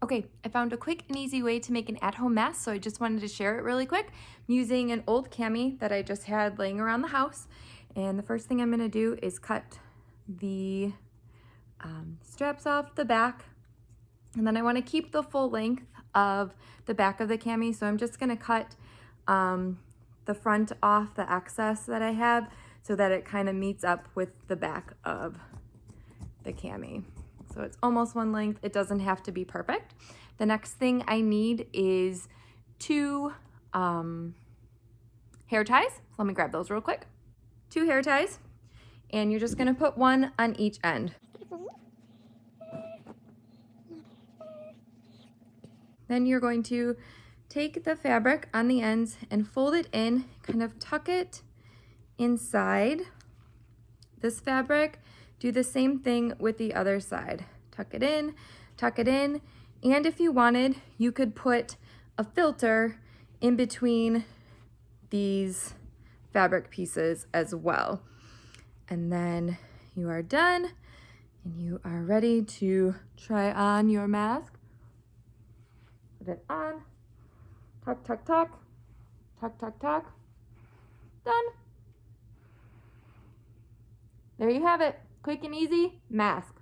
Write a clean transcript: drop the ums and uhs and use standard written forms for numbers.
Okay, I found a quick and easy way to make an at-home mask, so I just wanted to share it really quick. I'm using an old cami that I just had laying around the house, and the first thing I'm gonna do is cut the straps off the back, and then I wanna keep the full length of the back of the cami, so I'm just gonna cut the front off the excess that I have so that it kind of meets up with the back of the cami. So it's almost one length. It doesn't have to be perfect. The next thing I need is two hair ties. So let me grab those real quick. Two hair ties, and you're just gonna put one on each end. Then you're going to take the fabric on the ends and fold it in, kind of tuck it inside this fabric. Do the same thing with the other side. Tuck it in, and if you wanted, you could put a filter in between these fabric pieces as well. And then you are done, and you are ready to try on your mask. Put it on, tuck, tuck, tuck, tuck, tuck, tuck, done. There you have it, quick and easy mask.